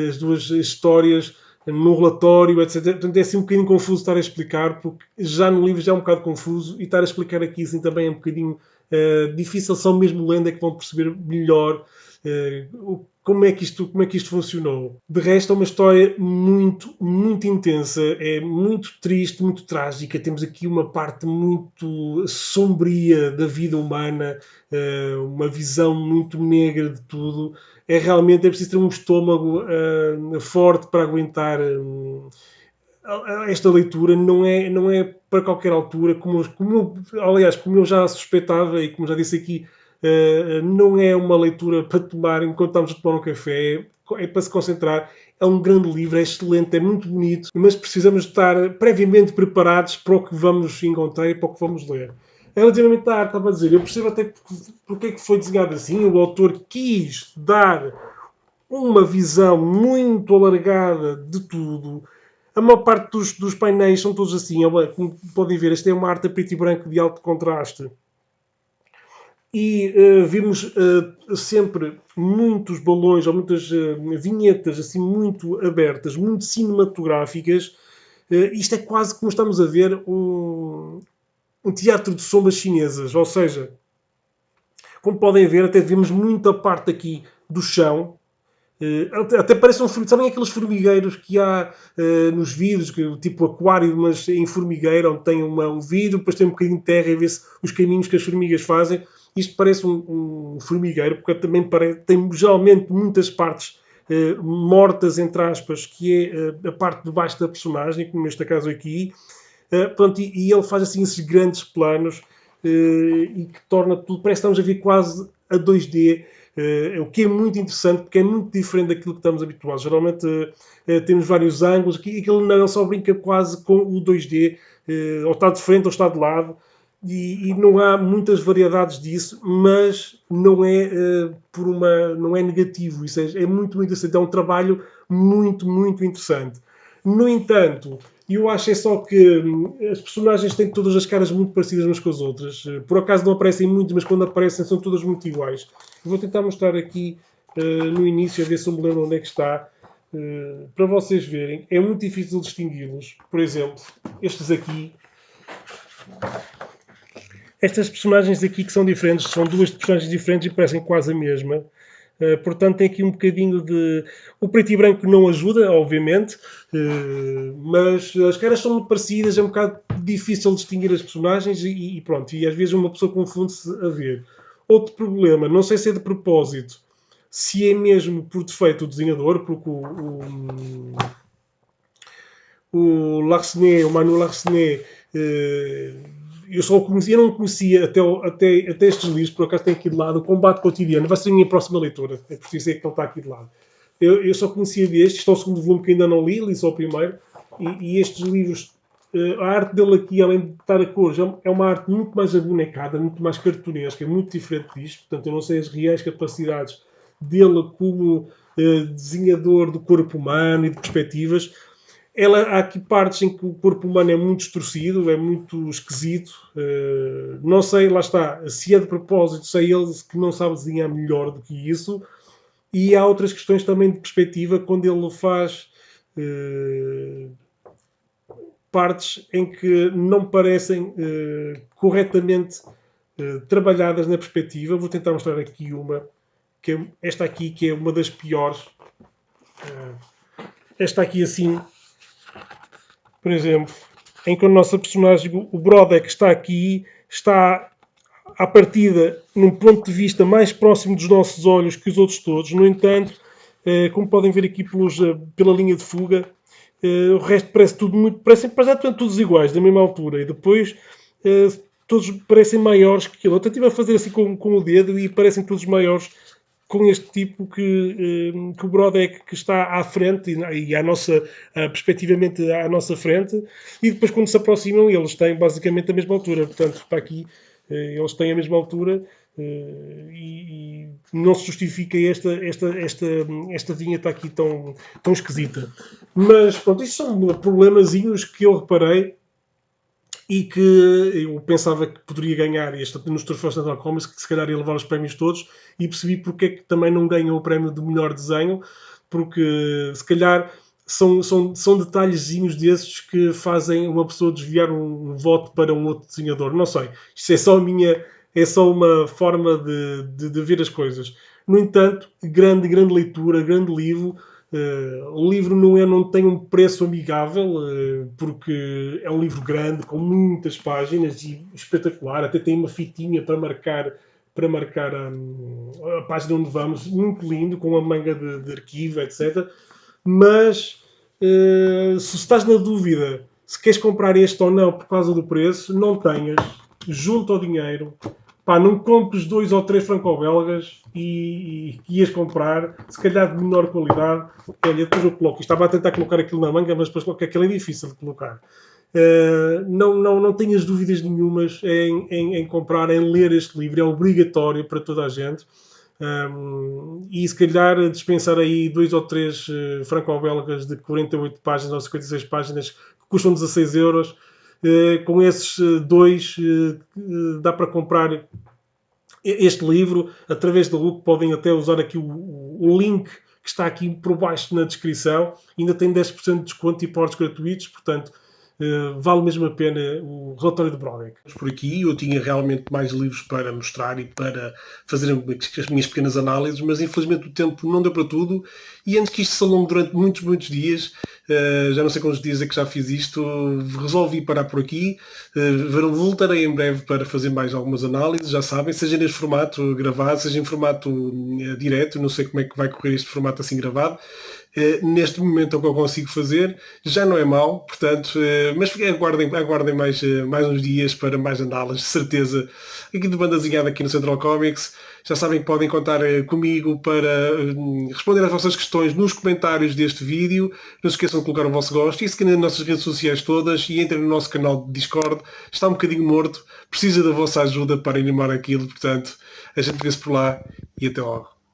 as duas histórias no relatório, etc. Portanto, é assim um bocadinho confuso estar a explicar, porque já no livro já é um bocado confuso, e estar a explicar aqui assim também é um bocadinho difícil. Só mesmo lendo é que vão perceber melhor como é que isto funcionou. De resto, é uma história muito, muito intensa, é muito triste, muito trágica. Temos aqui uma parte muito sombria da vida humana, uma visão muito negra de tudo. É preciso ter um estômago forte para aguentar esta leitura não é para qualquer altura, aliás, como eu já suspeitava e como já disse aqui, não é uma leitura para tomar enquanto estamos a tomar um café, é para se concentrar. É um grande livro, é excelente, é muito bonito, mas precisamos estar previamente preparados para o que vamos encontrar e para o que vamos ler. Relativamente à arte, estava a dizer, eu percebo até porque é que foi desenhado assim. O autor quis dar uma visão muito alargada de tudo. A maior parte dos painéis são todos assim. Como podem ver, esta é uma arte a preto e branco de alto contraste. E vimos sempre muitos balões ou muitas vinhetas assim muito abertas, muito cinematográficas. Isto é quase como estamos a ver um teatro de sombras chinesas. Ou seja, como podem ver, até vemos muita parte aqui do chão. Até parece um formigueiro. Sabem aqueles formigueiros que há nos vidros, tipo aquário, mas em formigueiro, onde tem um vidro, depois tem um bocadinho de terra e vê-se os caminhos que as formigas fazem. Isto parece um formigueiro, porque também tem geralmente muitas partes mortas, entre aspas, que é a parte de baixo da personagem, como neste caso aqui. Pronto, e ele faz assim esses grandes planos e que torna tudo, parece que estamos a ver quase a 2D. O que é muito interessante, porque é muito diferente daquilo que estamos habituados. Geralmente temos vários ângulos, aqui aquilo não, ele só brinca quase com o 2D, ou está de frente ou está de lado, e não há muitas variedades disso, mas não é, não é negativo. Isso é muito, muito interessante. É um trabalho muito, muito interessante. No entanto, eu acho é só que as personagens têm todas as caras muito parecidas umas com as outras. Por acaso não aparecem muitas, mas quando aparecem são todas muito iguais. Eu vou tentar mostrar aqui no início, a ver se eu me lembro onde é que está, para vocês verem. É muito difícil distingui-los. Por exemplo, estes aqui. Estas personagens aqui que são diferentes, são duas personagens diferentes e parecem quase a mesma. Portanto, tem aqui um bocadinho de... O preto e branco não ajuda, obviamente, mas as caras são muito parecidas, é um bocado difícil distinguir as personagens e pronto, e às vezes uma pessoa confunde-se a ver. Outro problema, não sei se é de propósito, se é mesmo por defeito o desenhador, porque o Larsenet, o Manuel Larsenet, eu não conhecia até estes livros, por acaso tenho aqui de lado, o Combate Cotidiano, vai ser a minha próxima leitura, é preciso dizer que ele está aqui de lado. Eu só conhecia deste, isto é o segundo volume que ainda não li só o primeiro, e estes livros, a arte dele aqui, além de estar a cores, é uma arte muito mais abonecada, muito mais cartunesca, é muito diferente disto, portanto eu não sei as reais capacidades dele como desenhador do corpo humano e de perspectivas. Há aqui partes em que o corpo humano é muito distorcido, é muito esquisito. Não sei, lá está, se é de propósito, sei ele que não sabe desenhar melhor do que isso. E há outras questões também de perspectiva, quando ele faz partes em que não parecem corretamente trabalhadas na perspectiva. Vou tentar mostrar aqui uma, que é esta aqui, que é uma das piores. Esta aqui assim... Por exemplo, em que o nosso personagem, o Brodek, está aqui, está à partida num ponto de vista mais próximo dos nossos olhos que os outros todos. No entanto, como podem ver aqui pela linha de fuga, o resto parece tudo muito... parecem todos iguais, da mesma altura. E depois todos parecem maiores que ele. Eu até estive a fazer assim com o dedo e parecem todos maiores com este tipo que o Brodek que está à frente e perspectivamente à nossa frente, e depois quando se aproximam eles têm basicamente a mesma altura. Portanto, está aqui, eles têm a mesma altura e não se justifica esta vinheta aqui tão esquisita. Mas pronto, isto são problemazinhos que eu reparei e que eu pensava que poderia ganhar nos troféus Natal Comics, que se calhar ia levar os prémios todos, e percebi porque é que também não ganhou o prémio de melhor desenho, porque se calhar são detalhezinhos desses que fazem uma pessoa desviar um voto para um outro desenhador. Não sei, isto é só uma forma de ver as coisas. No entanto, grande leitura, grande livro. O livro não tem um preço amigável, porque é um livro grande, com muitas páginas e espetacular. Até tem uma fitinha para marcar a página onde vamos, muito lindo, com uma manga de arquivo, etc. Mas se estás na dúvida se queres comprar este ou não por causa do preço, não tenhas, junta o dinheiro, pá, não compres 2 ou 3 franco-belgas e ias comprar, se calhar de menor qualidade. Olha, depois eu coloco, estava a tentar colocar aquilo na manga, mas depois coloco, aquilo é difícil de colocar. Não tenhas dúvidas nenhumas em comprar, em ler este livro, é obrigatório para toda a gente. E se calhar dispensar aí 2 ou 3 franco-belgas de 48 páginas ou 56 páginas que custam 16 euros. Com esses dois dá para comprar este livro através do Hulk. Podem até usar aqui o link que está aqui por baixo na descrição. Ainda tem 10% de desconto e portos gratuitos, portanto vale mesmo a pena o relatório de Brodek. Por aqui eu tinha realmente mais livros para mostrar e para fazer as minhas pequenas análises, mas infelizmente o tempo não deu para tudo, e antes que isto se alongue durante muitos dias, já não sei quantos dias é que já fiz isto, resolvi parar por aqui. Voltarei em breve para fazer mais algumas análises, já sabem, seja neste formato gravado, seja em formato direto, não sei como é que vai correr este formato assim gravado. Neste momento é o que eu consigo fazer, já não é mau, portanto, mas aguardem mais uns dias para mais análises, de certeza, aqui de banda desenhada aqui no Central Comics. Já sabem que podem contar comigo para responder às vossas questões nos comentários deste vídeo. Não se esqueçam de colocar o vosso gosto e seguir nas nossas redes sociais todas e entrem no nosso canal de Discord. Está um bocadinho morto, precisa da vossa ajuda para animar aquilo, portanto, a gente vê-se por lá e até logo.